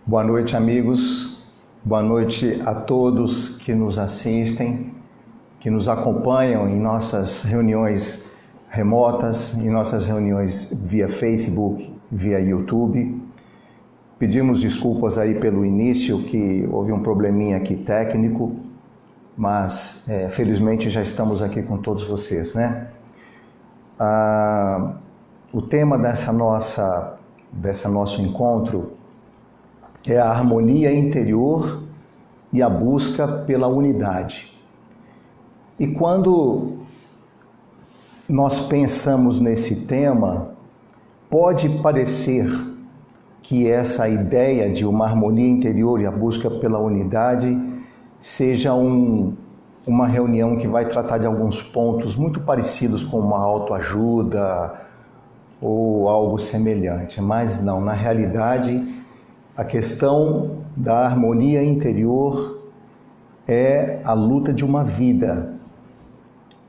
Boa noite, amigos. Boa noite a todos que nos assistem, que nos acompanham em nossas reuniões remotas, em nossas reuniões via Facebook, via YouTube. Pedimos desculpas aí pelo início, que houve um probleminha aqui técnico, mas felizmente já estamos aqui com todos vocês, né? O tema desse nosso encontro é a harmonia interior e a busca pela unidade. E quando nós pensamos nesse tema, pode parecer que essa ideia de uma harmonia interior e a busca pela unidade seja uma reunião que vai tratar de alguns pontos muito parecidos com uma autoajuda ou algo semelhante, mas não, na realidade, a questão da harmonia interior é a luta de uma vida.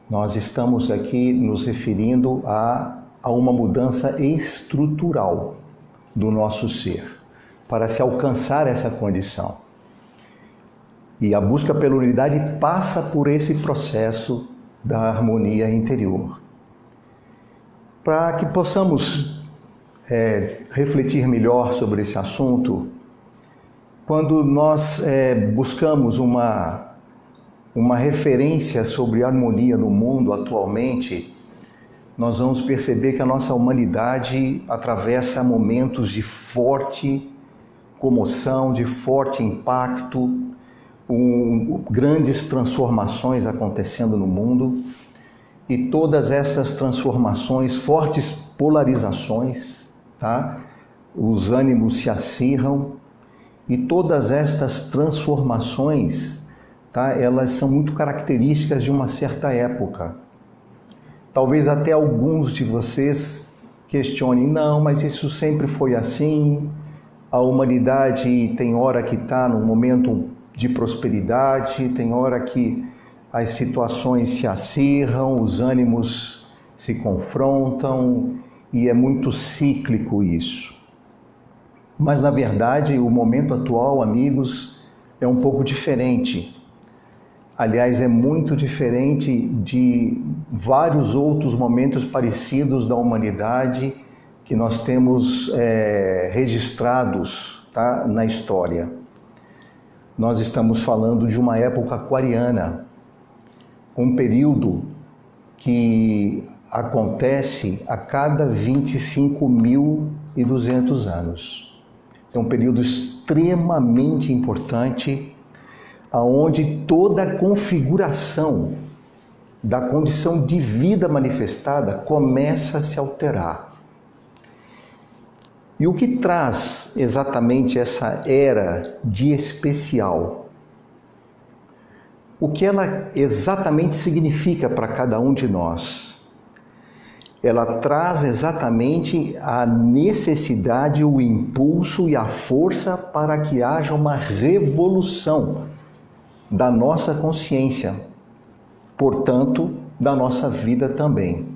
Nós estamos aqui nos referindo a uma mudança estrutural do nosso ser, para se alcançar essa condição. E a busca pela unidade passa por esse processo da harmonia interior. Para que possamos refletir melhor sobre esse assunto, quando nós buscamos uma referência sobre harmonia no mundo atualmente, nós vamos perceber que a nossa humanidade atravessa momentos de forte comoção, de forte impacto, grandes transformações acontecendo no mundo, e todas essas transformações, fortes polarizações, tá? Os ânimos se acirram, e todas estas transformações, tá? Elas são muito características de uma certa época. Talvez até alguns de vocês questionem, não, mas isso sempre foi assim, a humanidade tem hora que está num momento de prosperidade, tem hora que as situações se acirram, os ânimos se confrontam, e é muito cíclico isso. Mas, na verdade, o momento atual, amigos, é um pouco diferente. Aliás, é muito diferente de vários outros momentos parecidos da humanidade que nós temos registrados, tá, na história. Nós estamos falando de uma época aquariana, um período que acontece a cada 25.200 anos. É um período extremamente importante, onde toda a configuração da condição de vida manifestada começa a se alterar. E o que traz exatamente essa era de especial? O que ela exatamente significa para cada um de nós? Ela traz exatamente a necessidade, o impulso e a força para que haja uma revolução da nossa consciência, portanto, da nossa vida também.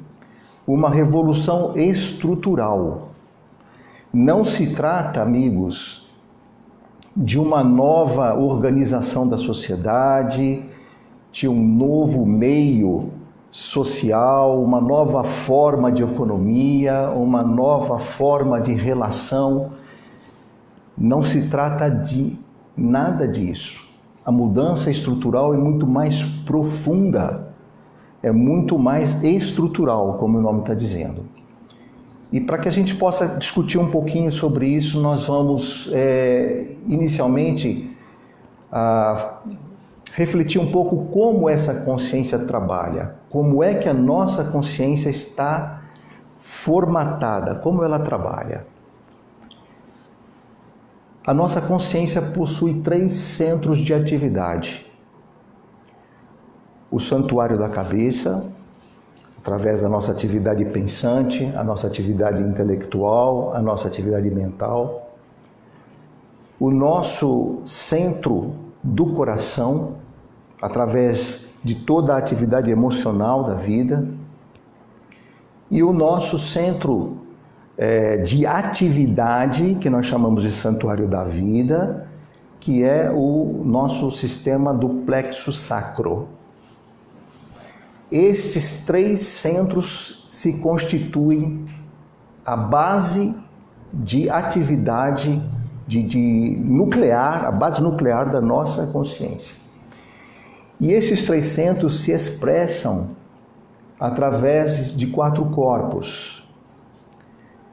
Uma revolução estrutural. Não se trata, amigos, de uma nova organização da sociedade, de um novo meio social, uma nova forma de economia, uma nova forma de relação. Não se trata de nada disso. A mudança estrutural é muito mais profunda, é muito mais estrutural, como o nome está dizendo. E para que a gente possa discutir um pouquinho sobre isso, nós vamos inicialmente refletir um pouco como essa consciência trabalha, como é que a nossa consciência está formatada, como ela trabalha. A nossa consciência possui 3 centros de atividade. O santuário da cabeça, através da nossa atividade pensante, a nossa atividade intelectual, a nossa atividade mental. O nosso centro do coração, através de toda a atividade emocional da vida. E o nosso centro de atividade, que nós chamamos de santuário da vida, que é o nosso sistema do plexo sacro. Estes 3 centros se constituem a base de atividade nuclear, a base nuclear da nossa consciência. E esses 3 centros se expressam através de 4 corpos.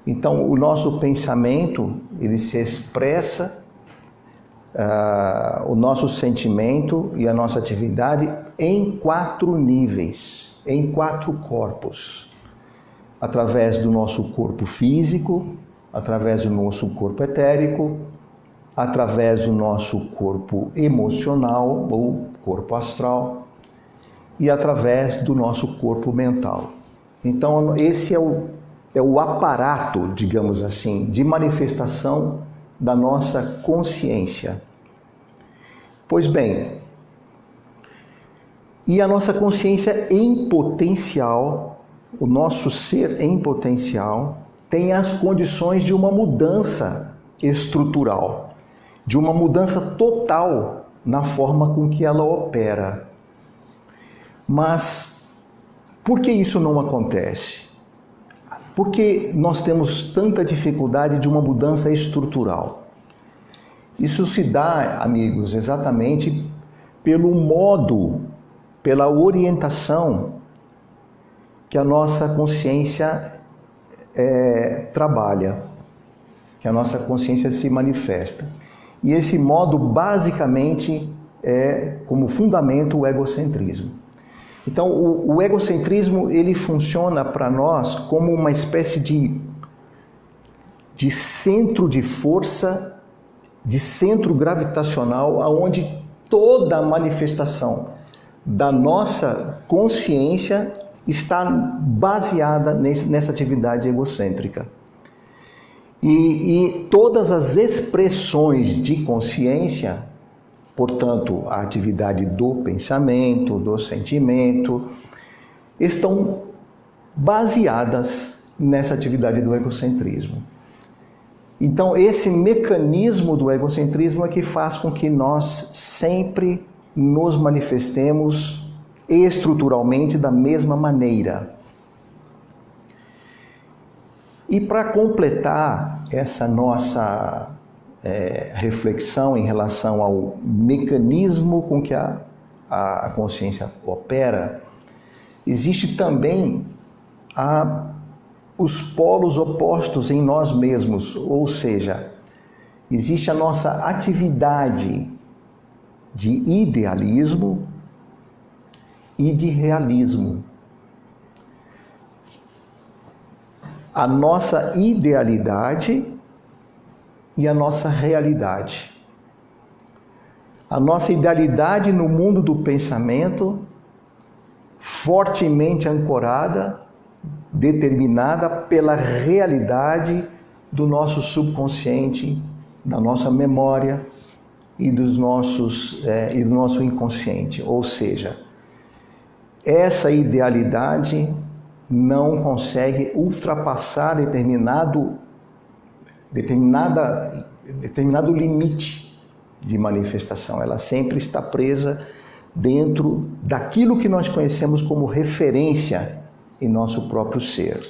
Então, o nosso pensamento, ele se expressa, o nosso sentimento e a nossa atividade em 4 níveis, em 4 corpos. Através do nosso corpo físico, através do nosso corpo etérico, através do nosso corpo emocional ou corpo astral e através do nosso corpo mental. Então, esse é o aparato, digamos assim, de manifestação da nossa consciência. Pois bem, e a nossa consciência em potencial, o nosso ser em potencial, tem as condições de uma mudança estrutural, de uma mudança total na forma com que ela opera. Mas por que isso não acontece? Por que nós temos tanta dificuldade de uma mudança estrutural? Isso se dá, amigos, exatamente pelo modo, pela orientação que a nossa consciência trabalha, que a nossa consciência se manifesta. E esse modo, basicamente, é como fundamento o egocentrismo. Então, o egocentrismo, ele funciona para nós como uma espécie de centro de força, de centro gravitacional, onde toda a manifestação da nossa consciência está baseada nessa atividade egocêntrica. E todas as expressões de consciência, portanto, a atividade do pensamento, do sentimento, estão baseadas nessa atividade do egocentrismo. Então, esse mecanismo do egocentrismo é que faz com que nós sempre nos manifestemos estruturalmente da mesma maneira. E para completar essa nossa reflexão em relação ao mecanismo com que a consciência opera, existe também os polos opostos em nós mesmos, ou seja, existe a nossa atividade de idealismo e de realismo. A nossa idealidade e a nossa realidade. A nossa idealidade no mundo do pensamento, fortemente ancorada, determinada pela realidade do nosso subconsciente, da nossa memória e do nosso inconsciente. Ou seja, essa idealidade não consegue ultrapassar determinado limite de manifestação. Ela sempre está presa dentro daquilo que nós conhecemos como referência em nosso próprio ser.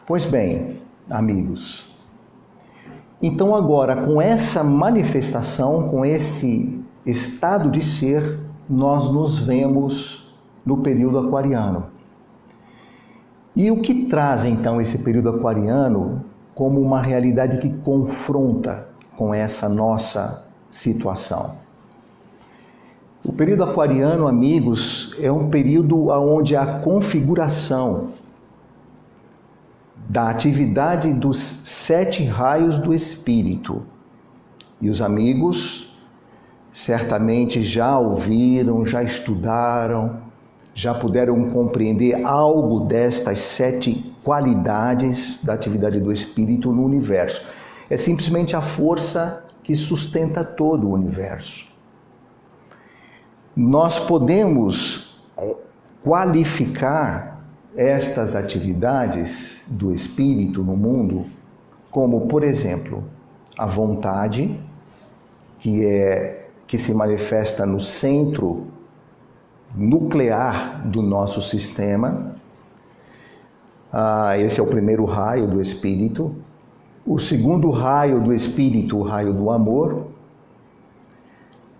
Pois bem, amigos, então agora com essa manifestação, com esse estado de ser, nós nos vemos no período aquariano. E o que traz então esse período aquariano como uma realidade que confronta com essa nossa situação? O período aquariano, amigos, é um período onde a configuração da atividade dos 7 raios do espírito. E os amigos certamente já ouviram, já estudaram, já puderam compreender algo destas 7 qualidades da atividade do espírito no universo. É simplesmente a força que sustenta todo o universo. Nós podemos qualificar estas atividades do espírito no mundo, como, por exemplo, a vontade, que se manifesta no centro nuclear do nosso sistema. Esse é o primeiro raio do espírito. O segundo raio do espírito, o raio do amor.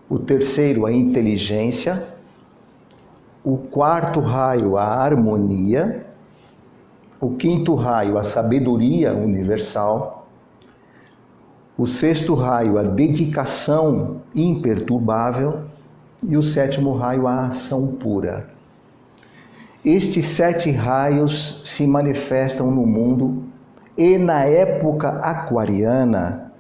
O terceiro, a inteligência. O quarto raio, a harmonia. O quinto raio, a sabedoria universal. O sexto raio, a dedicação imperturbável. E o sétimo raio, a ação pura. Estes 7 raios se manifestam no mundo e na época aquariana,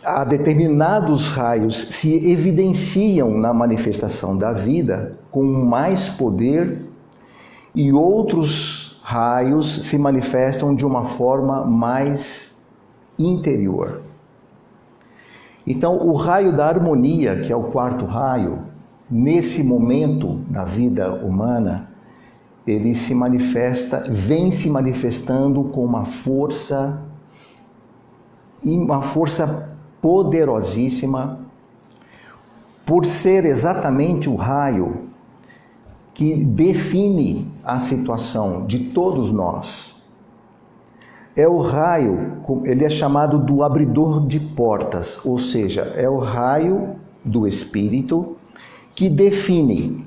a determinados raios se evidenciam na manifestação da vida com mais poder e outros raios se manifestam de uma forma mais interior. Então, o raio da harmonia, que é o quarto raio, nesse momento da vida humana, ele vem se manifestando com uma força poderosíssima, por ser exatamente o raio que define a situação de todos nós. É o raio, ele é chamado do abridor de portas, ou seja, é o raio do espírito que define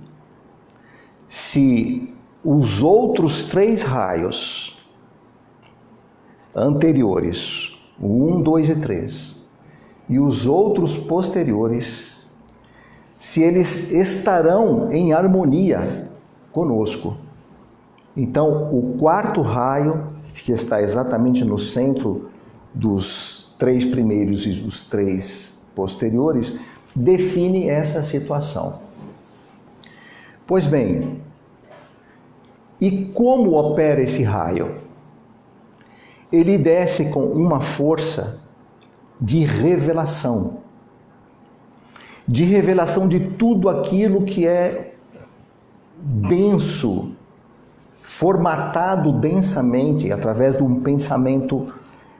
se os outros 3 raios anteriores, o 1, 2 e 3, e os outros posteriores, se eles estarão em harmonia conosco. Então, o quarto raio, que está exatamente no centro dos 3 primeiros e dos 3 posteriores, define essa situação. Pois bem, e como opera esse raio? Ele desce com uma força de revelação de tudo aquilo que é denso, formatado densamente, através de um pensamento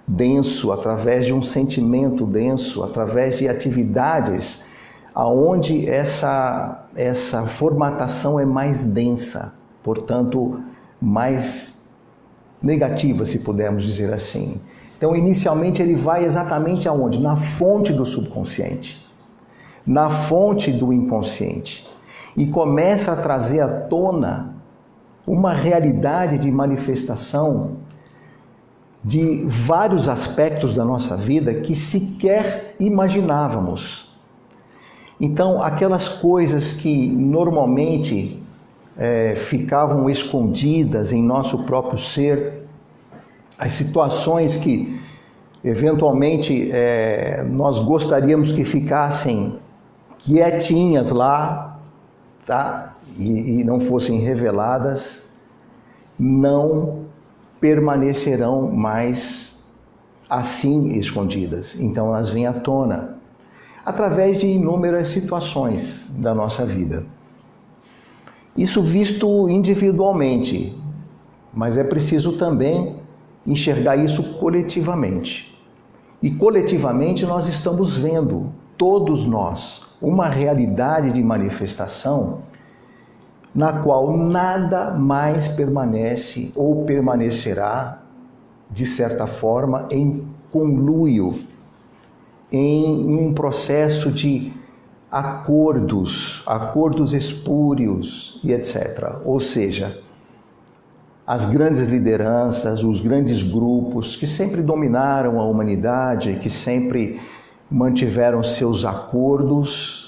denso, através de um sentimento denso, através de atividades aonde essa formatação é mais densa, portanto, mais negativa, se pudermos dizer assim. Então, inicialmente, ele vai exatamente aonde? Na fonte do subconsciente, na fonte do inconsciente, e começa a trazer à tona uma realidade de manifestação de vários aspectos da nossa vida que sequer imaginávamos. Então, aquelas coisas que normalmente ficavam escondidas em nosso próprio ser, as situações que eventualmente nós gostaríamos que ficassem quietinhas lá, tá? E não fossem reveladas, não permanecerão mais assim escondidas. Então elas vêm à tona através de inúmeras situações da nossa vida. Isso visto individualmente, mas é preciso também enxergar isso coletivamente. E coletivamente nós estamos vendo, todos nós, uma realidade de manifestação na qual nada mais permanece ou permanecerá, de certa forma, em conluio, em um processo de acordos espúrios e etc. Ou seja, as grandes lideranças, os grandes grupos que sempre dominaram a humanidade, que sempre mantiveram seus acordos,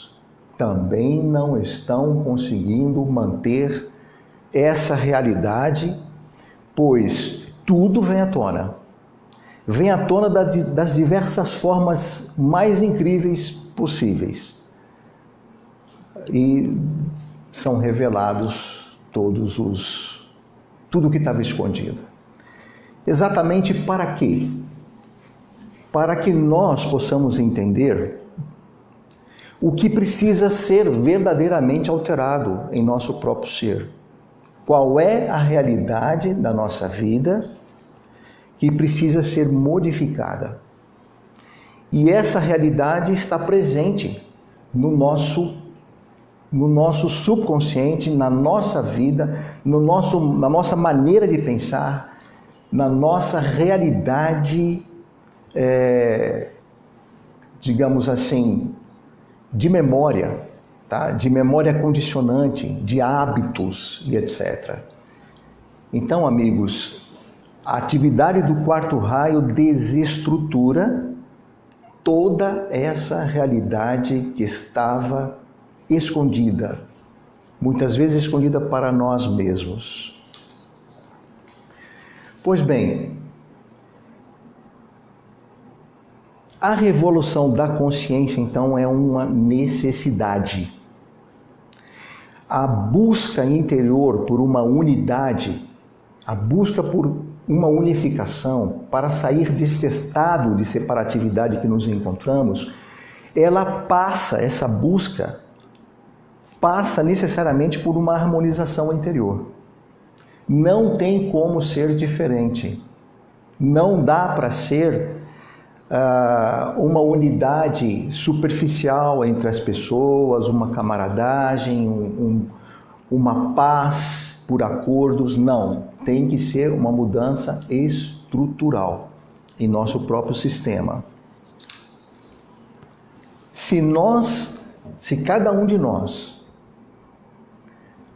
também não estão conseguindo manter essa realidade, pois tudo vem à tona. Vem à tona das diversas formas mais incríveis possíveis. E são revelados tudo o que estava escondido. Exatamente para quê? Para que nós possamos entender o que precisa ser verdadeiramente alterado em nosso próprio ser. qual é a realidade da nossa vida que precisa ser modificada. E essa realidade está presente no nosso subconsciente, na nossa vida, na nossa maneira de pensar, na nossa realidade, digamos assim, de memória, tá? De memória condicionante, de hábitos e etc. Então, amigos, a atividade do quarto raio desestrutura toda essa realidade que estava escondida, muitas vezes escondida para nós mesmos. Pois bem, a revolução da consciência, então, é uma necessidade. A busca interior por uma unidade, a busca por uma unificação para sair deste estado de separatividade que nos encontramos, essa busca passa necessariamente por uma harmonização interior. Não tem como ser diferente. Não dá para ser uma unidade superficial entre as pessoas, uma camaradagem, uma paz por acordos. Não, tem que ser uma mudança estrutural em nosso próprio sistema. Se cada um de nós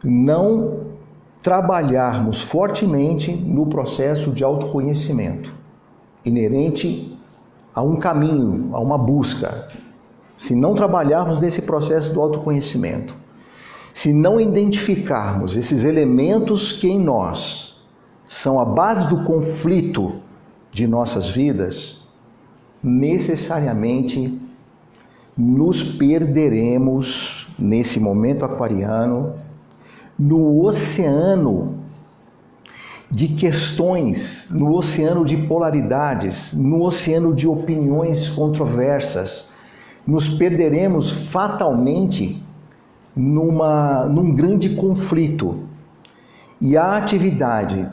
não trabalharmos fortemente no processo de autoconhecimento, inerente a um caminho, a uma busca, se não trabalharmos nesse processo do autoconhecimento, se não identificarmos esses elementos que em nós são a base do conflito de nossas vidas, necessariamente nos perderemos nesse momento aquariano, no oceano de questões, no oceano de polaridades, no oceano de opiniões controversas. Nos perderemos fatalmente num grande conflito. E a atividade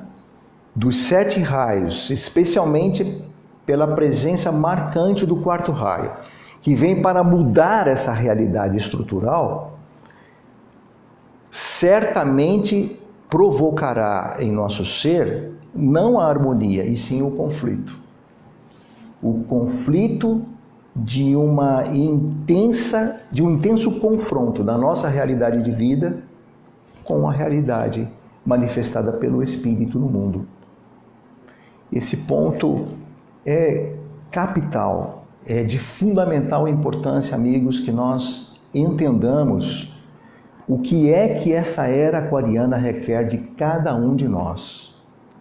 dos 7 raios, especialmente pela presença marcante do quarto raio, que vem para mudar essa realidade estrutural, certamente provocará em nosso ser não a harmonia, e sim o conflito. O conflito de um intenso confronto da nossa realidade de vida com a realidade manifestada pelo Espírito no mundo. Esse ponto é capital, é de fundamental importância, amigos, que nós entendamos o que é que essa era aquariana requer de cada um de nós.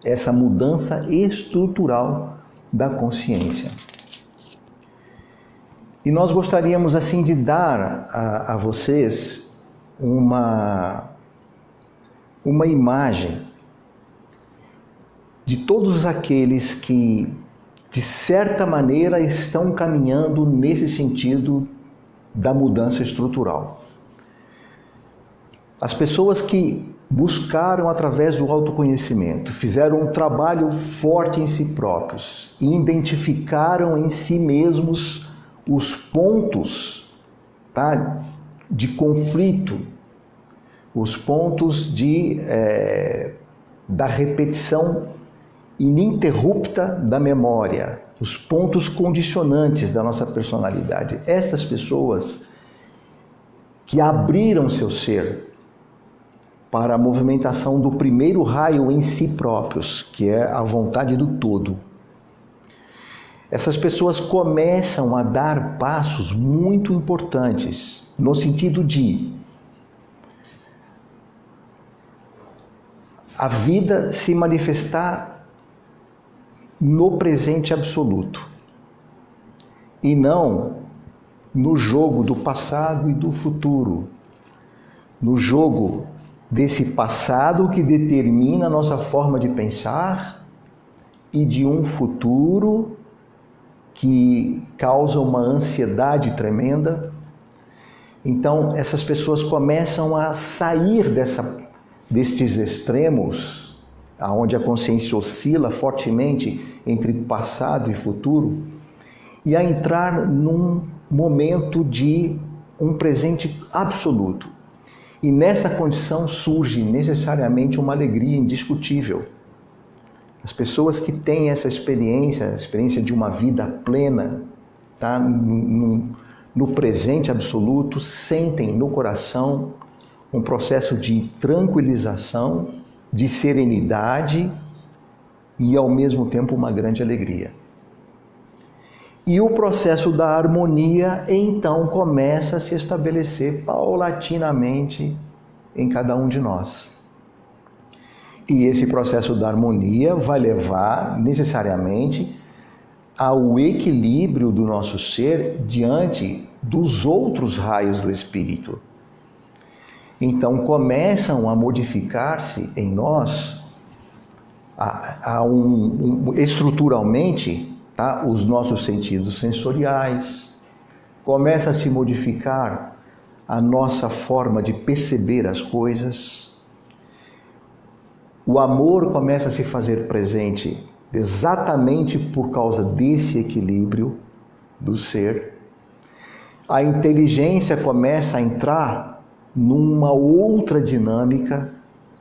Essa mudança estrutural da consciência. E nós gostaríamos, assim, de dar a vocês uma imagem de todos aqueles que, de certa maneira, estão caminhando nesse sentido da mudança estrutural. As pessoas que buscaram através do autoconhecimento, fizeram um trabalho forte em si próprios e identificaram em si mesmos os pontos, tá, de conflito, os pontos da repetição ininterrupta da memória, os pontos condicionantes da nossa personalidade. Essas pessoas que abriram seu ser para a movimentação do primeiro raio em si próprios, que é a vontade do todo. Essas pessoas começam a dar passos muito importantes, no sentido de a vida se manifestar no presente absoluto, e não no jogo do passado e do futuro, no jogo desse passado que determina a nossa forma de pensar e de um futuro que causa uma ansiedade tremenda. Então, essas pessoas começam a sair destes extremos, onde a consciência oscila fortemente entre passado e futuro, e a entrar num momento de um presente absoluto. E nessa condição surge necessariamente uma alegria indiscutível. As pessoas que têm essa experiência, a experiência de uma vida plena, tá? No presente absoluto, sentem no coração um processo de tranquilização, de serenidade e ao mesmo tempo uma grande alegria. E o processo da harmonia então começa a se estabelecer paulatinamente em cada um de nós. E esse processo da harmonia vai levar necessariamente ao equilíbrio do nosso ser diante dos outros raios do espírito. Então começam a modificar-se em nós estruturalmente, tá? Os nossos sentidos sensoriais, começa a se modificar a nossa forma de perceber as coisas. O amor começa a se fazer presente exatamente por causa desse equilíbrio do ser. A inteligência começa a entrar numa outra dinâmica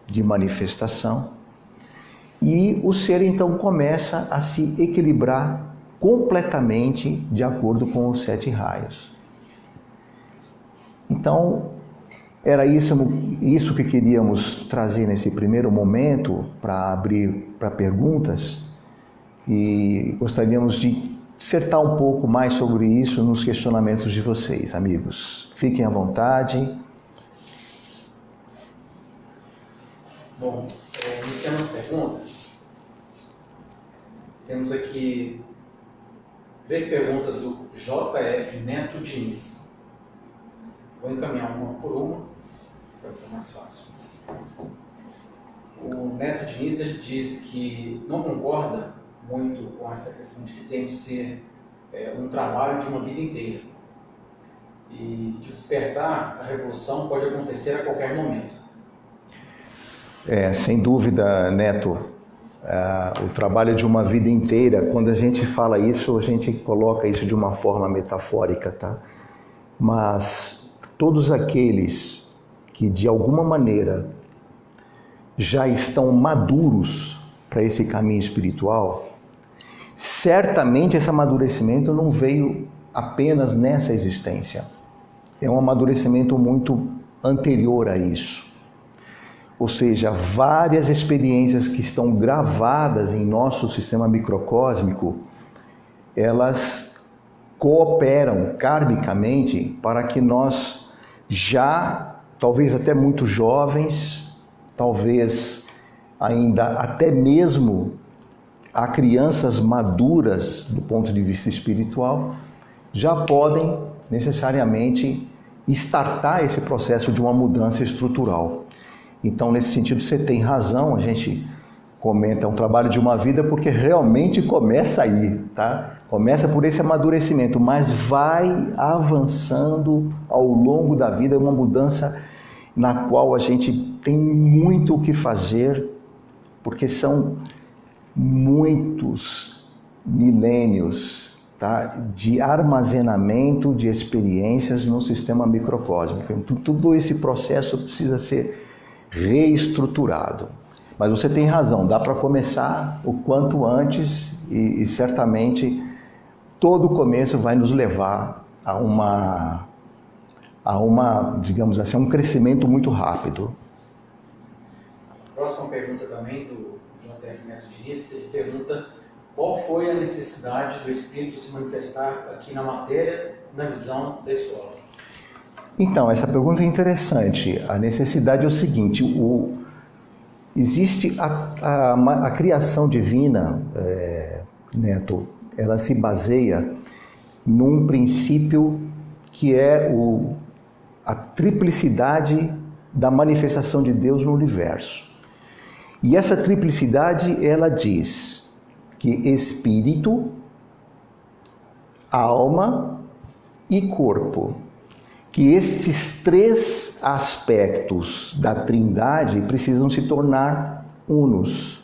de manifestação e o ser então começa a se equilibrar completamente de acordo com os 7 raios. Então, era isso que queríamos trazer nesse primeiro momento para abrir para perguntas e gostaríamos de dissertar um pouco mais sobre isso nos questionamentos de vocês, amigos. Fiquem à vontade. Bom, iniciando as perguntas. Temos aqui 3 perguntas do JF Neto Diniz. Vou encaminhar uma por uma, para ficar mais fácil. O Neto Diniz ele diz que não concorda muito com essa questão de que tem que ser um trabalho de uma vida inteira. E que despertar a revolução pode acontecer a qualquer momento. Sem dúvida, Neto, o trabalho de uma vida inteira, quando a gente fala isso, a gente coloca isso de uma forma metafórica, tá? Mas todos aqueles que de alguma maneira já estão maduros para esse caminho espiritual, certamente esse amadurecimento não veio apenas nessa existência. É um amadurecimento muito anterior a isso. Ou seja, várias experiências que estão gravadas em nosso sistema microcósmico, elas cooperam karmicamente para que nós já, talvez até muito jovens, talvez ainda até mesmo a crianças maduras do ponto de vista espiritual, já podem necessariamente startar esse processo de uma mudança estrutural. Então, nesse sentido, você tem razão, a gente comenta um trabalho de uma vida porque realmente começa aí, tá? Começa por esse amadurecimento, mas vai avançando ao longo da vida, uma mudança na qual a gente tem muito o que fazer, porque são muitos milênios, tá, de armazenamento de experiências no sistema microcósmico. Então, tudo esse processo precisa ser reestruturado. Mas você tem razão, dá para começar o quanto antes e certamente todo começo vai nos levar a uma, digamos assim, um crescimento muito rápido. Próxima pergunta também do JF Neto Diniz, ele pergunta qual foi a necessidade do Espírito se manifestar aqui na matéria, na visão da escola? Então, essa pergunta é interessante. A necessidade é o seguinte, existe a criação divina, Neto, ela se baseia num princípio que é a triplicidade da manifestação de Deus no universo. E essa triplicidade, ela diz que espírito, alma e corpo, que estes 3 aspectos da Trindade precisam se tornar unos.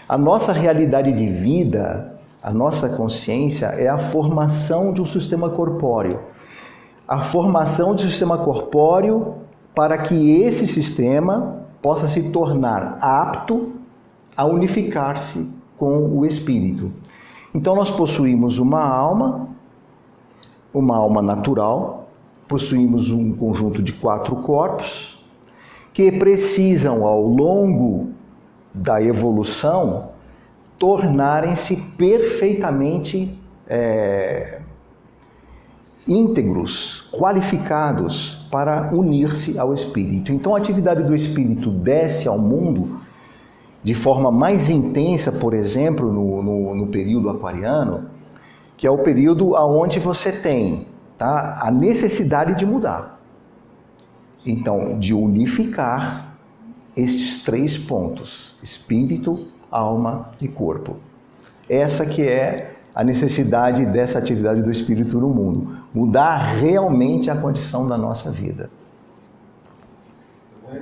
A nossa realidade de vida, a nossa consciência é a formação de um sistema corpóreo. A formação de um sistema corpóreo para que esse sistema possa se tornar apto a unificar-se com o espírito. Então nós possuímos uma alma natural, possuímos um conjunto de 4 corpos que precisam, ao longo da evolução, tornarem-se perfeitamente íntegros, qualificados para unir-se ao espírito. Então a atividade do espírito desce ao mundo de forma mais intensa, por exemplo, no período aquariano, que é o período onde você tem, tá, a necessidade de mudar. Então, de unificar estes 3 pontos, espírito, alma e corpo. Essa que é a necessidade dessa atividade do espírito no mundo, mudar realmente a condição da nossa vida. Eu vou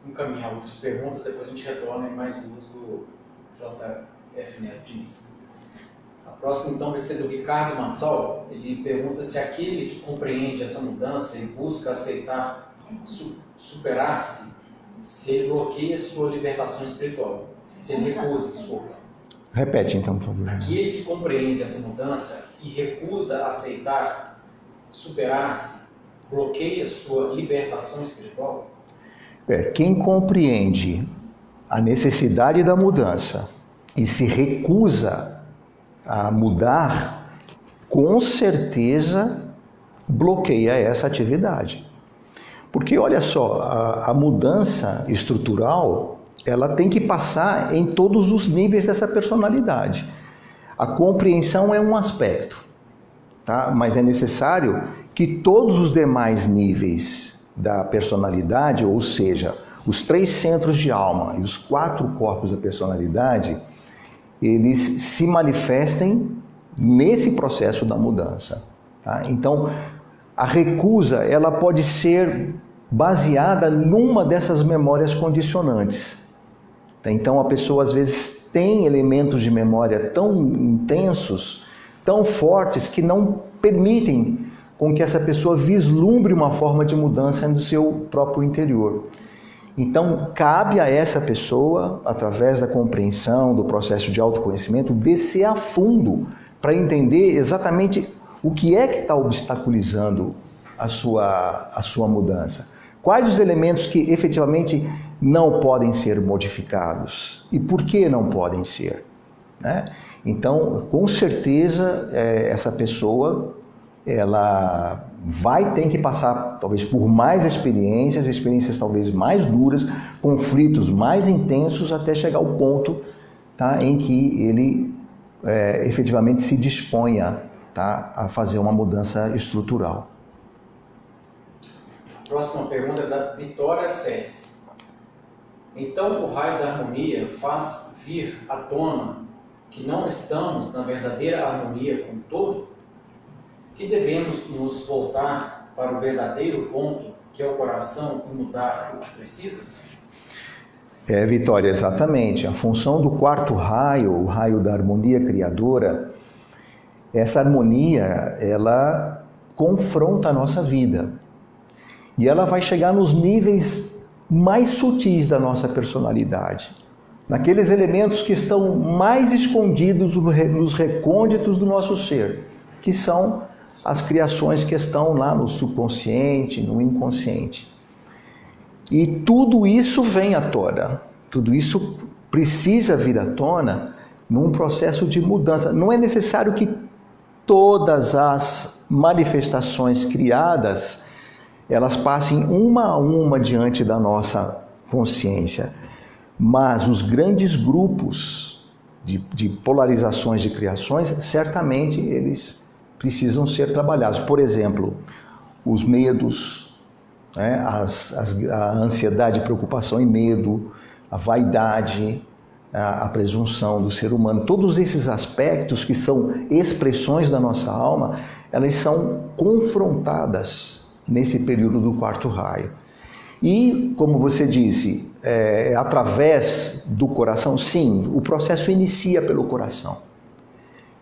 encaminhar outras perguntas, depois a gente retorna em mais duas do JF Neto Diniz. A próxima, então, vai ser do Ricardo Mansal. Ele pergunta se aquele que compreende essa mudança e busca aceitar, superar-se, se ele bloqueia sua libertação espiritual. Se ele recusa, desculpa. Repete, então, por favor. Aquele que compreende essa mudança e recusa aceitar, superar-se, bloqueia sua libertação espiritual? Quem compreende a necessidade da mudança e se recusa a mudar, com certeza bloqueia essa atividade. Porque, olha só, a mudança estrutural, ela tem que passar em todos os níveis dessa personalidade. A compreensão é um aspecto, tá? Mas é necessário que todos os demais níveis da personalidade, ou seja, os 3 centros de alma e os 4 corpos da personalidade, eles se manifestem nesse processo da mudança, tá? Então, a recusa, ela pode ser baseada numa dessas memórias condicionantes. Então, a pessoa às vezes tem elementos de memória tão intensos, tão fortes, que não permitem com que essa pessoa vislumbre uma forma de mudança no seu próprio interior. Então, cabe a essa pessoa, através da compreensão, do processo de autoconhecimento, descer a fundo para entender exatamente o que é que está obstaculizando a sua mudança. Quais os elementos que efetivamente não podem ser modificados e por que não podem ser, né? Então, com certeza, essa pessoa ela vai ter que passar talvez por mais experiências talvez mais duras, conflitos mais intensos, até chegar ao ponto, tá, em que ele efetivamente se disponha, tá, a fazer uma mudança estrutural. A próxima pergunta é da Vitória Seles. Então, o raio da harmonia faz vir à tona que não estamos na verdadeira harmonia com o todo? Que devemos nos voltar para o verdadeiro ponto, que é o coração, e mudar o que precisa? Vitória, exatamente. A função do 4º raio, o raio da harmonia criadora, essa harmonia, ela confronta a nossa vida. E ela vai chegar nos níveis mais sutis da nossa personalidade, naqueles elementos que estão mais escondidos nos recônditos do nosso ser, que são as criações que estão lá no subconsciente, no inconsciente. E tudo isso vem à tona, tudo isso precisa vir à tona num processo de mudança. Não é necessário que todas as manifestações criadas elas passem uma a uma diante da nossa consciência, mas os grandes grupos de polarizações de criações, certamente eles precisam ser trabalhados. Por exemplo, os medos, né, a ansiedade, preocupação e medo, a vaidade, a presunção do ser humano, todos esses aspectos que são expressões da nossa alma, elas são confrontadas nesse período do quarto raio. E, como você disse, através do coração, sim, o processo inicia pelo coração.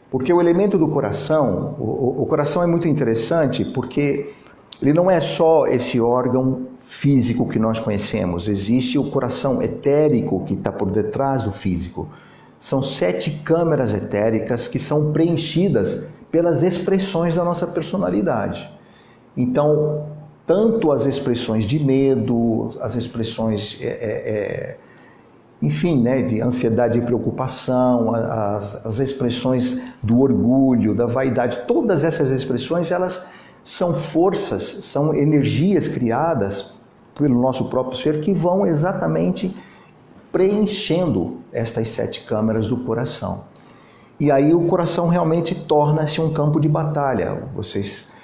Porque o elemento do coração, o coração é muito interessante porque ele não é só esse órgão físico que nós conhecemos, existe o coração etérico que está por detrás do físico. São 7 câmeras etéricas que são preenchidas pelas expressões da nossa personalidade. Então, tanto as expressões de medo, as expressões, enfim, né, de ansiedade e preocupação, as expressões do orgulho, da vaidade, todas essas expressões, elas são forças, são energias criadas pelo nosso próprio ser que vão exatamente preenchendo estas 7 câmeras do coração. E aí o coração realmente torna-se um campo de batalha. Vocês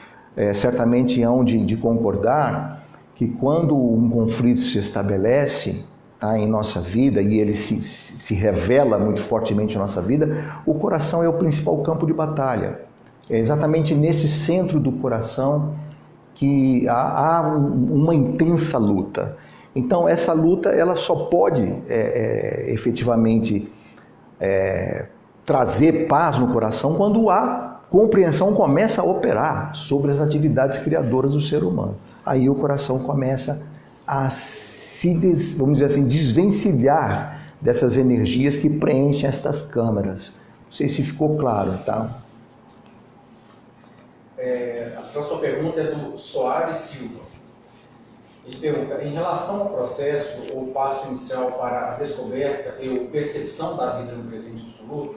certamente hão de concordar que quando um conflito se estabelece em nossa vida e ele se revela muito fortemente em nossa vida, o coração é o principal campo de batalha. É exatamente nesse centro do coração que há uma intensa luta. Então essa luta ela só pode efetivamente trazer paz no coração quando a compreensão começa a operar sobre as atividades criadoras do ser humano. Aí o coração começa a vamos dizer assim, desvencilhar dessas energias que preenchem estas câmaras. Não sei se ficou claro, tá? A próxima pergunta é do Soares Silva. Ele pergunta, em relação ao processo ou passo inicial para a descoberta e percepção da vida no presente absoluto,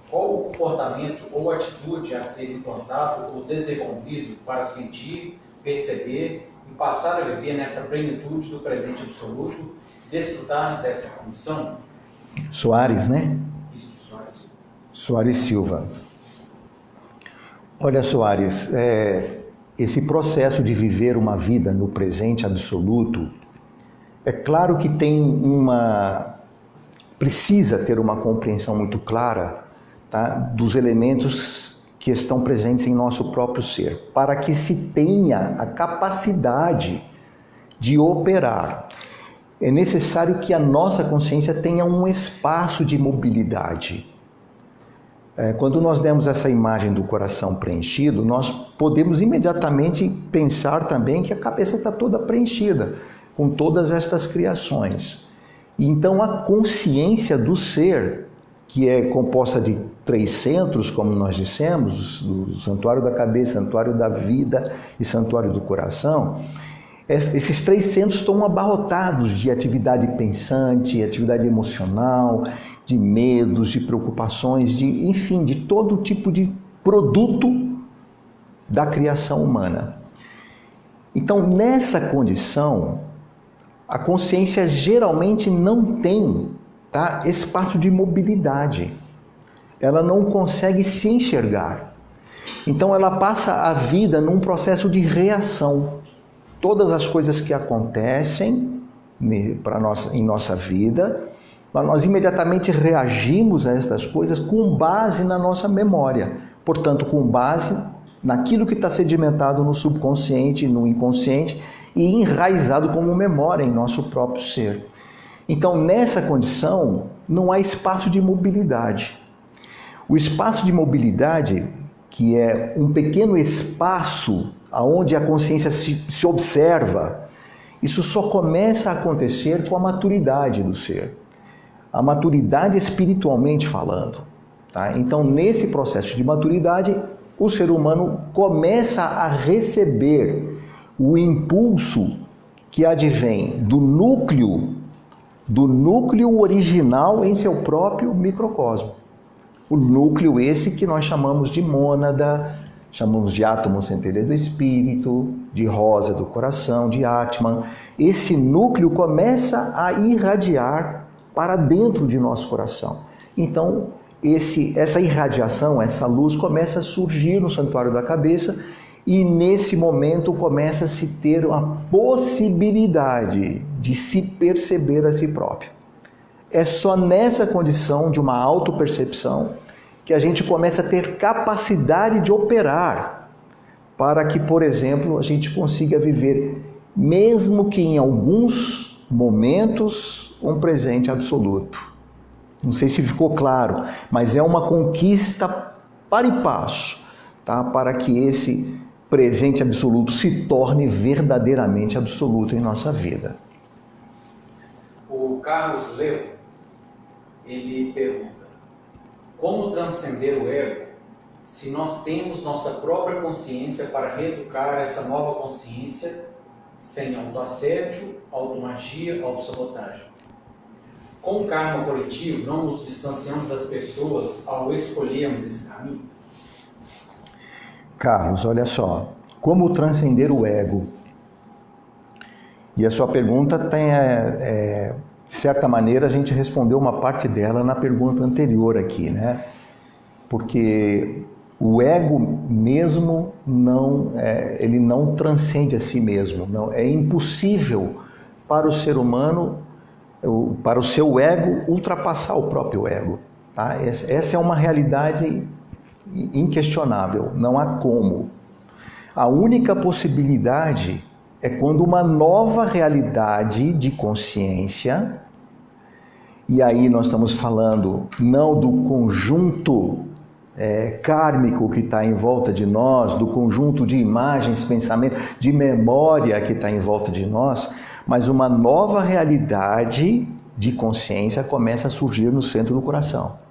qual o comportamento ou atitude a ser implantado ou desenvolvido para sentir, perceber e passar a viver nessa plenitude do presente absoluto, desfrutar dessa condição? Soares, né? Isso, Soares Silva. Soares Silva. Olha, Soares, esse processo de viver uma vida no presente absoluto, é claro que precisa ter uma compreensão muito clara, tá, dos elementos que estão presentes em nosso próprio ser, para que se tenha a capacidade de operar. É necessário que a nossa consciência tenha um espaço de mobilidade. Quando nós demos essa imagem do coração preenchido, nós podemos imediatamente pensar também que a cabeça está toda preenchida, com todas estas criações. E então a consciência do ser, que é composta de 3 centros, como nós dissemos, do santuário da cabeça, santuário da vida e santuário do coração, esses 3 centros estão abarrotados de atividade pensante, atividade emocional, de medos, de preocupações, enfim, de todo tipo de produto da criação humana. Então, nessa condição, a consciência geralmente não tem, tá, espaço de mobilidade. Ela não consegue se enxergar. Então, ela passa a vida num processo de reação. Todas as coisas que acontecem em nossa vida, nós imediatamente reagimos a estas coisas com base na nossa memória. Portanto, com base naquilo que está sedimentado no subconsciente, no inconsciente e enraizado como memória em nosso próprio ser. Então, nessa condição, não há espaço de mobilidade. O espaço de mobilidade, que é um pequeno espaço onde a consciência se observa, isso só começa a acontecer com a maturidade do ser. A maturidade espiritualmente falando. Tá? Então, nesse processo de maturidade, o ser humano começa a receber o impulso que advém do núcleo original em seu próprio microcosmo. O núcleo esse que nós chamamos de mônada, chamamos de átomo centelha do espírito, de rosa do coração, de Atman. Esse núcleo começa a irradiar para dentro de nosso coração. Então, essa irradiação, essa luz começa a surgir no santuário da cabeça e nesse momento começa a se ter a possibilidade de se perceber a si próprio. É só nessa condição de uma autopercepção que a gente começa a ter capacidade de operar para que, por exemplo, a gente consiga viver, mesmo que em alguns momentos, um presente absoluto. Não sei se ficou claro, mas é uma conquista para e passo, tá? Para que esse presente absoluto se torne verdadeiramente absoluto em nossa vida. O Carlos Levo, ele pergunta: como transcender o ego se nós temos nossa própria consciência para reeducar essa nova consciência sem autoassédio, automagia, autossabotagem? Com o karma coletivo, não nos distanciamos das pessoas ao escolhermos esse caminho? Carlos, olha só, como transcender o ego? E a sua pergunta tem, de certa maneira, a gente respondeu uma parte dela na pergunta anterior aqui, né? Porque o ego mesmo ele não transcende a si mesmo, não, é impossível para o ser humano, para o seu ego, ultrapassar o próprio ego. Tá? Essa é uma realidade inquestionável, não há como. A única possibilidade é quando uma nova realidade de consciência, e aí nós estamos falando não do conjunto kármico que está em volta de nós, do conjunto de imagens, pensamentos, de memória que está em volta de nós, mas uma nova realidade de consciência começa a surgir no centro do coração.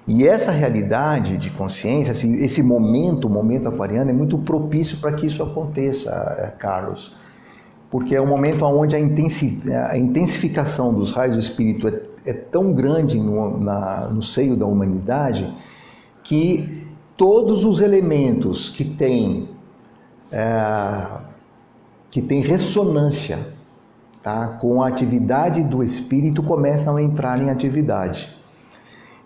E essa realidade de consciência, esse momento, o momento aquariano, é muito propício para que isso aconteça, Carlos. Porque é um momento onde a intensificação dos raios do espírito é tão grande no seio da humanidade que todos os elementos que têm ressonância, tá, com a atividade do espírito começam a entrar em atividade.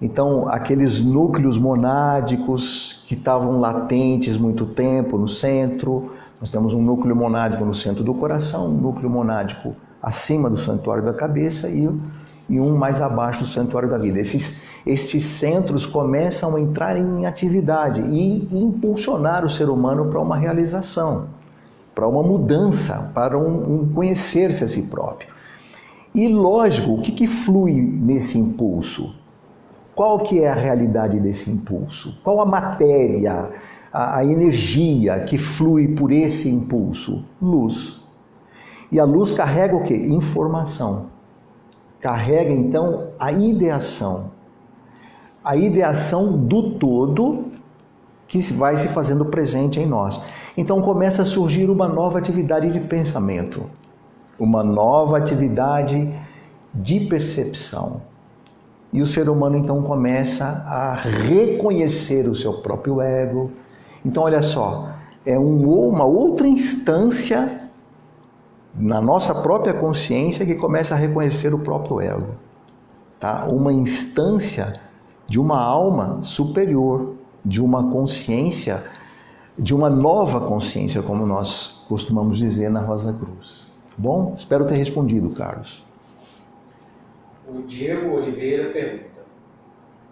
Então, aqueles núcleos monádicos que estavam latentes muito tempo no centro, nós temos um núcleo monádico no centro do coração, um núcleo monádico acima do santuário da cabeça e um mais abaixo do santuário da vida. Estes centros começam a entrar em atividade e impulsionar o ser humano para uma realização, para uma mudança, para um conhecer-se a si próprio. E lógico, o que flui nesse impulso? Qual que é a realidade desse impulso? Qual a matéria, a energia que flui por esse impulso? Luz. E a luz carrega o quê? Informação. Carrega então a ideação do todo que vai se fazendo presente em nós. Então começa a surgir uma nova atividade de pensamento, uma nova atividade de percepção. E o ser humano então começa a reconhecer o seu próprio ego. Então olha só, é uma outra instância na nossa própria consciência que começa a reconhecer o próprio ego. Tá? Uma instância de uma alma superior, de uma consciência, de uma nova consciência, como nós costumamos dizer na Rosa Cruz. Bom, espero ter respondido, Carlos. O Diego Oliveira pergunta: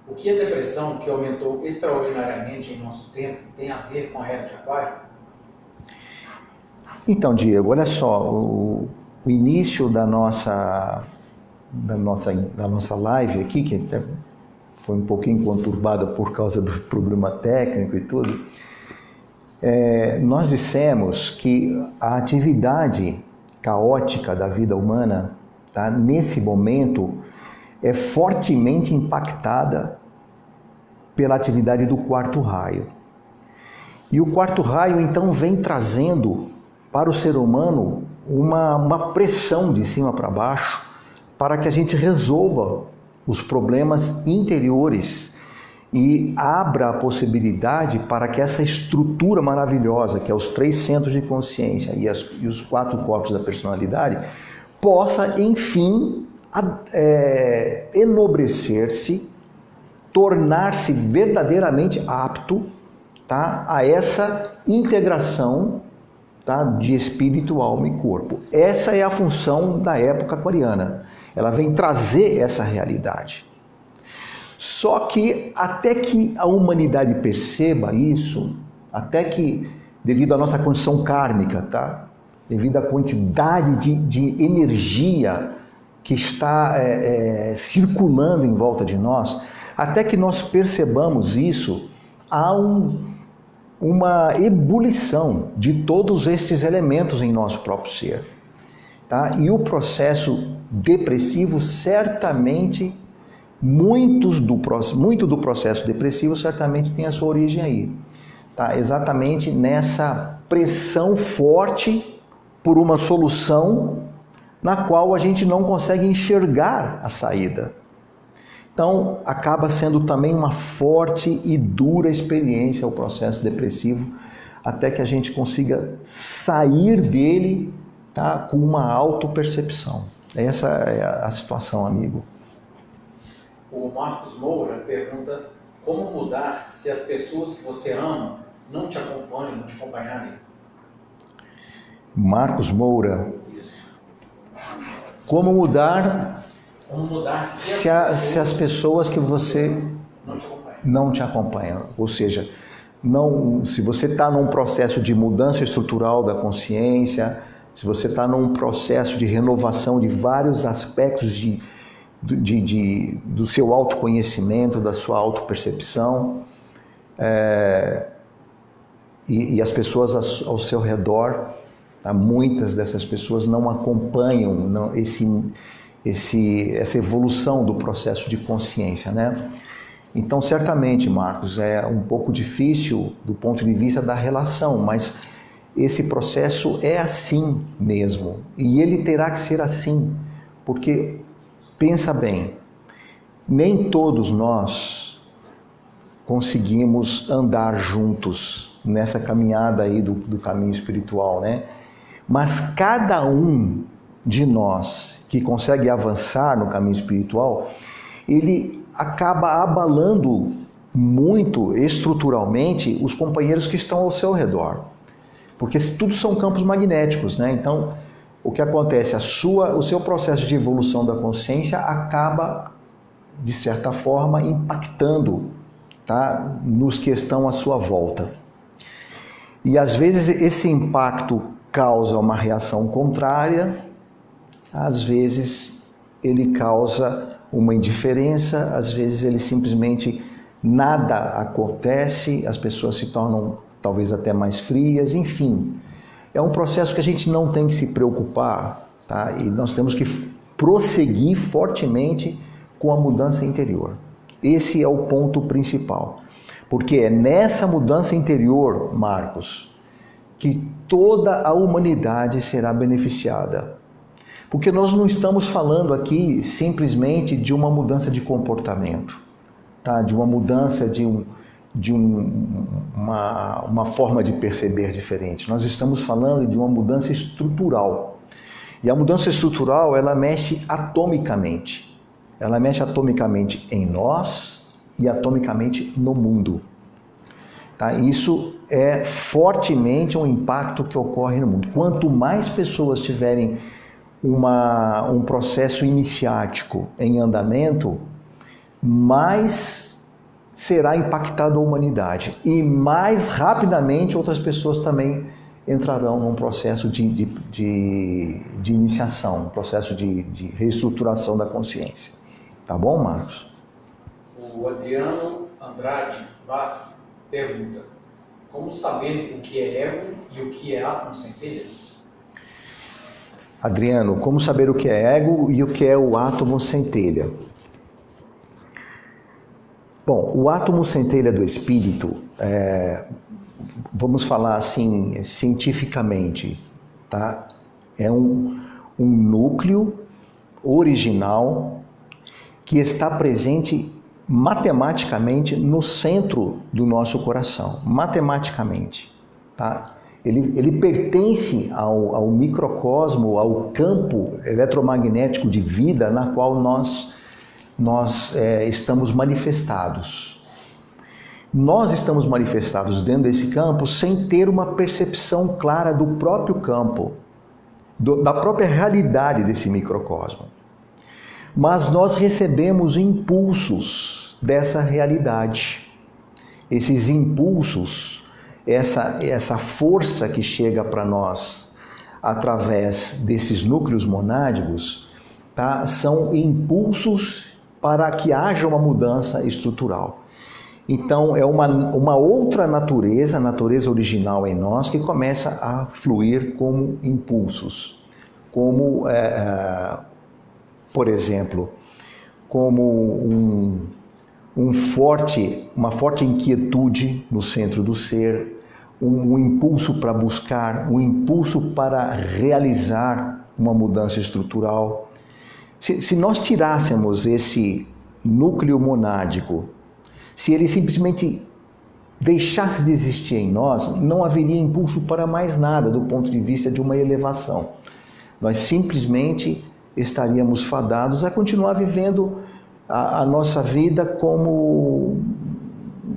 o que a depressão, que aumentou extraordinariamente em nosso tempo, tem a ver com a era de Aquário? Então, Diego, olha só, o início da nossa live aqui, que até foi um pouquinho conturbada por causa do problema técnico e tudo, nós dissemos que a atividade caótica da vida humana, tá, nesse momento, é fortemente impactada pela atividade do quarto raio. E o quarto raio, então, vem trazendo para o ser humano uma pressão de cima para baixo para que a gente resolva os problemas interiores e abra a possibilidade para que essa estrutura maravilhosa, que é os 3 centros de consciência e os 4 corpos da personalidade, possa, enfim, enobrecer-se, tornar-se verdadeiramente apto, tá, a essa integração, tá, de espírito, alma e corpo. Essa é a função da época aquariana. Ela vem trazer essa realidade. Só que até que a humanidade perceba isso, até que devido à nossa condição kármica, tá? Devido à quantidade de energia que está circulando em volta de nós, até que nós percebamos isso, há uma ebulição de todos estes elementos em nosso próprio ser. Tá? E o processo depressivo, certamente, muito do processo depressivo certamente tem a sua origem aí. Tá? Exatamente nessa pressão forte por uma solução na qual a gente não consegue enxergar a saída. Então, acaba sendo também uma forte e dura experiência o processo depressivo, até que a gente consiga sair dele, tá, com uma autopercepção. Essa é a situação, amigo. O Marcos Moura pergunta como mudar se as pessoas que você ama não te acompanham, não te acompanharem? Marcos Moura. Isso. Como mudar se as pessoas que você não te acompanham? Ou seja, se você está num processo de mudança estrutural da consciência, se você está num processo de renovação de vários aspectos do seu autoconhecimento, da sua autopercepção, e as pessoas ao seu redor, tá? Muitas dessas pessoas não acompanham essa evolução do processo de consciência, né? Então, certamente, Marcos, é um pouco difícil do ponto de vista da relação, mas esse processo é assim mesmo, e ele terá que ser assim, porque, pensa bem, nem todos nós conseguimos andar juntos nessa caminhada aí do caminho espiritual, né? Mas cada um de nós que consegue avançar no caminho espiritual, ele acaba abalando muito estruturalmente os companheiros que estão ao seu redor. Porque tudo são campos magnéticos, né? Então, o que acontece? O seu processo de evolução da consciência acaba, de certa forma, impactando, tá, nos que estão à sua volta. E às vezes esse impacto causa uma reação contrária, às vezes ele causa uma indiferença, às vezes ele simplesmente nada acontece, as pessoas se tornam talvez até mais frias, enfim. É um processo que a gente não tem que se preocupar, tá? E nós temos que prosseguir fortemente com a mudança interior. Esse é o ponto principal. Porque é nessa mudança interior, Marcos, que toda a humanidade será beneficiada. Porque nós não estamos falando aqui simplesmente de uma mudança de comportamento, tá? De uma mudança uma forma de perceber diferente. Nós estamos falando de uma mudança estrutural. E a mudança estrutural, ela mexe atomicamente. Ela mexe atomicamente em nós e atomicamente no mundo. Tá? Isso é fortemente um impacto que ocorre no mundo. Quanto mais pessoas tiverem um processo iniciático em andamento, mais será impactada a humanidade. E mais rapidamente outras pessoas também entrarão num processo de iniciação, um processo de reestruturação da consciência. Tá bom, Marcos? O Adriano Andrade Vaz pergunta: como saber o que é ego e o que é átomo centelha? Adriano, como saber o que é ego e o que é o átomo centelha? Bom, o átomo centelha do espírito, vamos falar assim cientificamente, tá? É um núcleo original que está presente matematicamente no centro do nosso coração, matematicamente, tá? Ele pertence ao microcosmo, ao campo eletromagnético de vida na qual nós estamos manifestados. Nós estamos manifestados dentro desse campo sem ter uma percepção clara do próprio campo, da própria realidade desse microcosmo. Mas nós recebemos impulsos dessa realidade. Esses impulsos, essa força que chega para nós através desses núcleos monádicos, tá? São impulsos para que haja uma mudança estrutural. Então, é uma outra natureza, a natureza original em nós, que começa a fluir como impulsos. Como, por exemplo, como uma forte inquietude no centro do ser, um impulso para buscar, um impulso para realizar uma mudança estrutural. Se nós tirássemos esse núcleo monádico, se ele simplesmente deixasse de existir em nós, não haveria impulso para mais nada do ponto de vista de uma elevação. Nós simplesmente estaríamos fadados a continuar vivendo a nossa vida como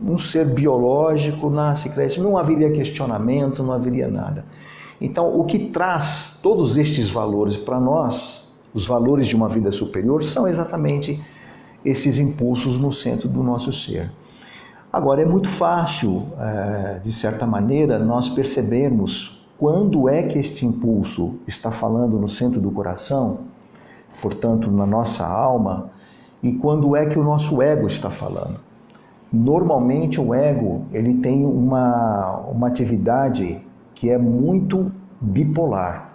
um ser biológico, nasce, cresce, não haveria questionamento, não haveria nada. Então, o que traz todos estes valores para nós, os valores de uma vida superior, são exatamente esses impulsos no centro do nosso ser. Agora, é muito fácil, de certa maneira, nós percebermos quando é que este impulso está falando no centro do coração, portanto, na nossa alma, e quando é que o nosso ego está falando. Normalmente, o ego ele tem uma atividade que é muito bipolar,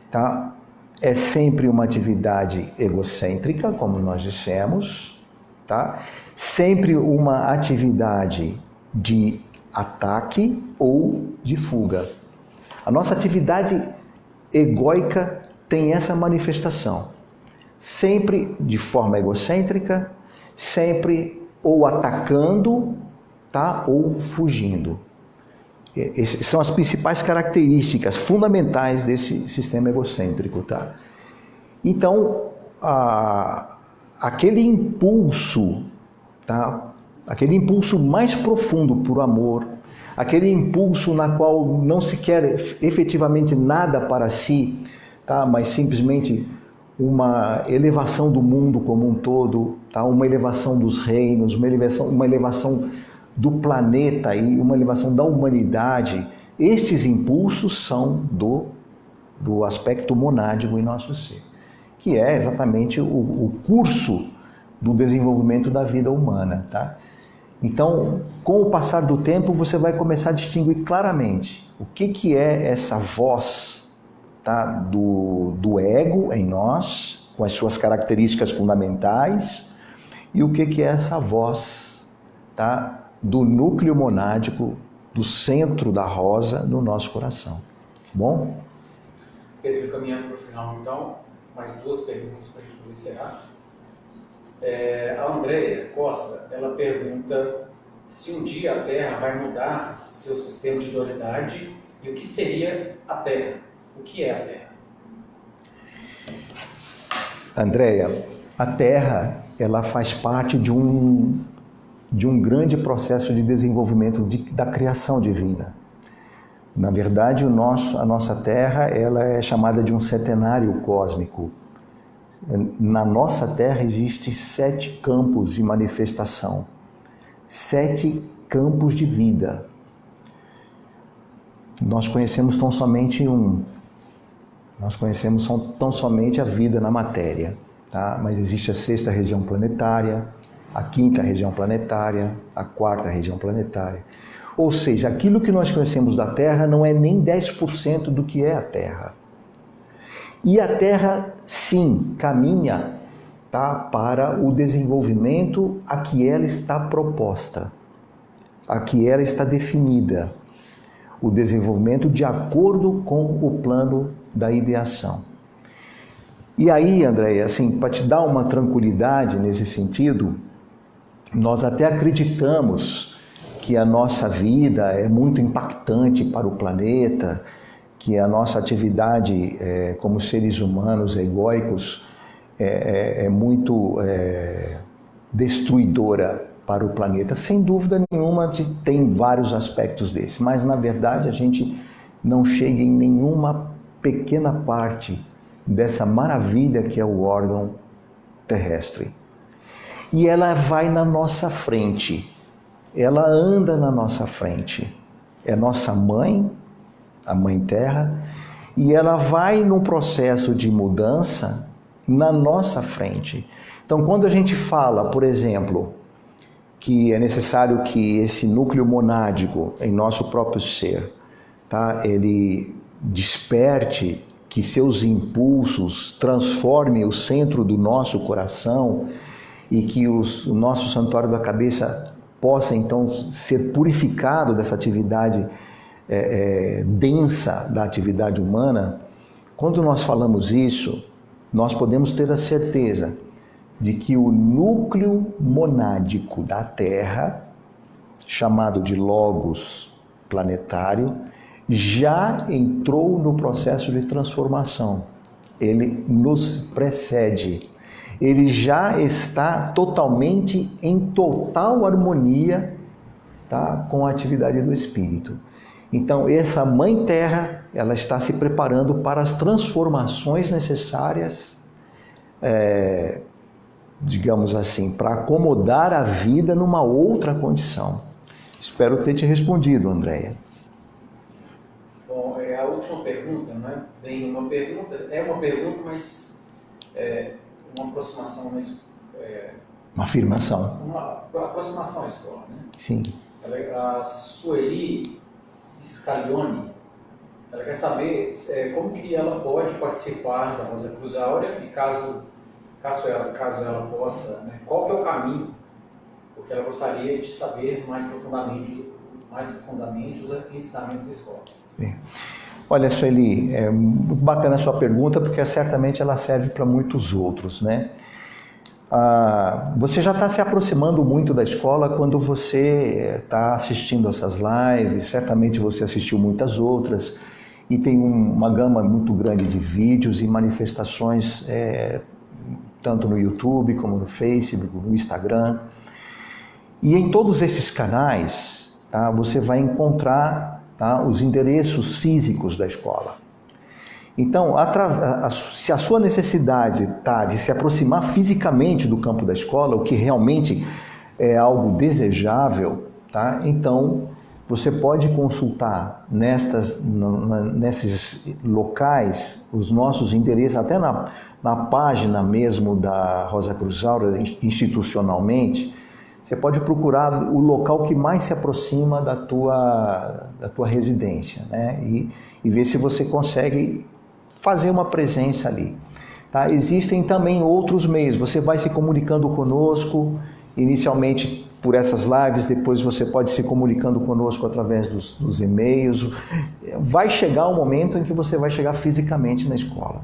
tá? É sempre uma atividade egocêntrica, como nós dissemos, tá? Sempre uma atividade de ataque ou de fuga. A nossa atividade egóica tem essa manifestação, sempre de forma egocêntrica, sempre ou atacando, tá? Ou fugindo. Essas são as principais características fundamentais desse sistema egocêntrico, tá? Então, aquele impulso, tá? Aquele impulso mais profundo por amor, aquele impulso na qual não se quer efetivamente nada para si, tá? Mas simplesmente uma elevação do mundo como um todo, tá? Uma elevação dos reinos, uma elevação do planeta e uma elevação da humanidade. Estes impulsos são do aspecto monádico em nosso ser, que é exatamente o curso do desenvolvimento da vida humana, tá? Então, com o passar do tempo, você vai começar a distinguir claramente o que é essa voz, tá? do ego em nós, com as suas características fundamentais, e o que é essa voz, tá? Do núcleo monádico, do centro da rosa no nosso coração. Bom? Pedro, caminhando para o final, então, mais duas perguntas para a gente poder encerrar. A Andréia Costa, ela pergunta se um dia a Terra vai mudar seu sistema de dualidade e o que seria a Terra? O que é a Terra? Andréia, a Terra ela faz parte de um grande processo de desenvolvimento da criação divina. Na verdade, a nossa Terra ela é chamada de um setenário cósmico. Na nossa Terra existem 7 campos de manifestação, 7 campos de vida. Nós conhecemos tão somente um. Nós conhecemos tão somente a vida na matéria, tá? Mas existe a 6ª região planetária, a 5ª região planetária, a 4ª região planetária. Ou seja, aquilo que nós conhecemos da Terra não é nem 10% do que é a Terra. E a Terra, sim, caminha, tá, para o desenvolvimento a que ela está proposta, a que ela está definida. O desenvolvimento de acordo com o plano da ideação. E aí, Andréia, assim, para te dar uma tranquilidade nesse sentido, nós até acreditamos que a nossa vida é muito impactante para o planeta, que a nossa atividade como seres humanos egóicos é muito destruidora para o planeta. Sem dúvida nenhuma, tem vários aspectos desses, mas na verdade a gente não chega em nenhuma pequena parte dessa maravilha que é o órgão terrestre. E ela vai na nossa frente, ela anda na nossa frente. é nossa mãe, a Mãe Terra, e ela vai num processo de mudança na nossa frente. Então, quando a gente fala, por exemplo, que é necessário que esse núcleo monádico em nosso próprio ser, tá, ele desperte, que seus impulsos transformem o centro do nosso coração e que o nosso santuário da cabeça possa então ser purificado dessa atividade densa da atividade humana. Quando nós falamos isso, nós podemos ter a certeza de que o núcleo monádico da Terra, chamado de Logos planetário, já entrou no processo de transformação. Ele nos precede. Ele já está totalmente em total harmonia, tá, com a atividade do Espírito. Então, essa Mãe Terra, ela está se preparando para as transformações necessárias, digamos assim, para acomodar a vida numa outra condição. Espero ter te respondido, Andréia. Bom, a última pergunta, não é bem uma pergunta, é uma pergunta, mas é uma aproximação, Uma afirmação. uma aproximação à escola, né? Sim. A Sueli Scalione, ela quer saber como que ela pode participar da Rosa Cruz Áurea e caso ela possa, né, qual que é o caminho, porque ela gostaria de saber mais profundamente os ensinamentos da escola. Bem. Olha, Sueli, é muito bacana a sua pergunta, porque certamente ela serve para muitos outros, né? Você já está se aproximando muito da escola quando você está assistindo essas lives, certamente você assistiu muitas outras, e tem uma gama muito grande de vídeos e manifestações, tanto no YouTube, como no Facebook, no Instagram. E em todos esses canais, tá, você vai encontrar, tá, os endereços físicos da escola. Então, se a sua necessidade está de se aproximar fisicamente do campo da escola, o que realmente é algo desejável, tá? Então você pode consultar nesses locais os nossos endereços, até na página mesmo da Rosa Cruz Áurea, institucionalmente. Você pode procurar o local que mais se aproxima da tua residência, né? E ver se você consegue fazer uma presença ali. Tá? Existem também outros meios, você vai se comunicando conosco, inicialmente por essas lives, depois você pode se comunicando conosco através dos e-mails. Vai chegar um momento em que você vai chegar fisicamente na escola.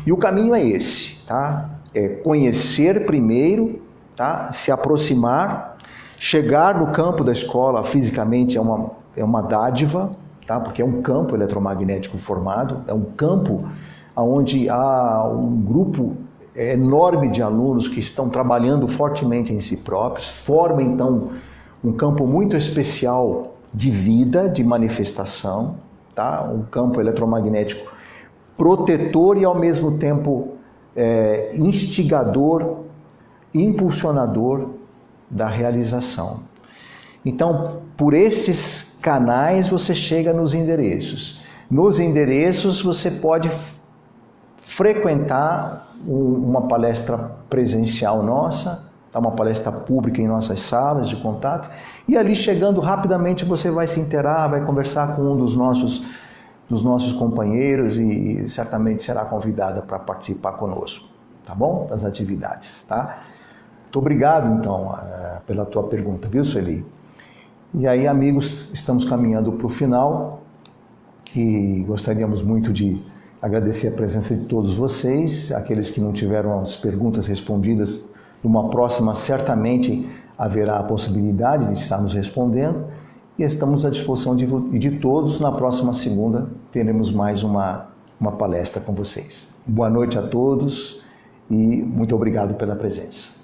E o caminho é esse, tá? É conhecer primeiro, tá? Se aproximar, chegar no campo da escola fisicamente é uma dádiva, tá? Porque é um campo eletromagnético formado, é um campo onde há um grupo enorme de alunos que estão trabalhando fortemente em si próprios, forma então um campo muito especial de vida, de manifestação, tá? Um campo eletromagnético protetor e ao mesmo tempo instigador, impulsionador da realização. Então, por estes canais você chega nos endereços. Nos endereços você pode frequentar uma palestra presencial nossa, uma palestra pública em nossas salas de contato, e ali chegando rapidamente você vai se inteirar, vai conversar com um dos nossos companheiros e certamente será convidada para participar conosco, tá bom? Das atividades, tá? Muito obrigado, então, pela tua pergunta, viu, Sueli? E aí, amigos, estamos caminhando para o final e gostaríamos muito de agradecer a presença de todos vocês, aqueles que não tiveram as perguntas respondidas, numa próxima certamente haverá a possibilidade de estarmos respondendo e estamos à disposição de todos. Na próxima segunda teremos mais uma palestra com vocês. Boa noite a todos e muito obrigado pela presença.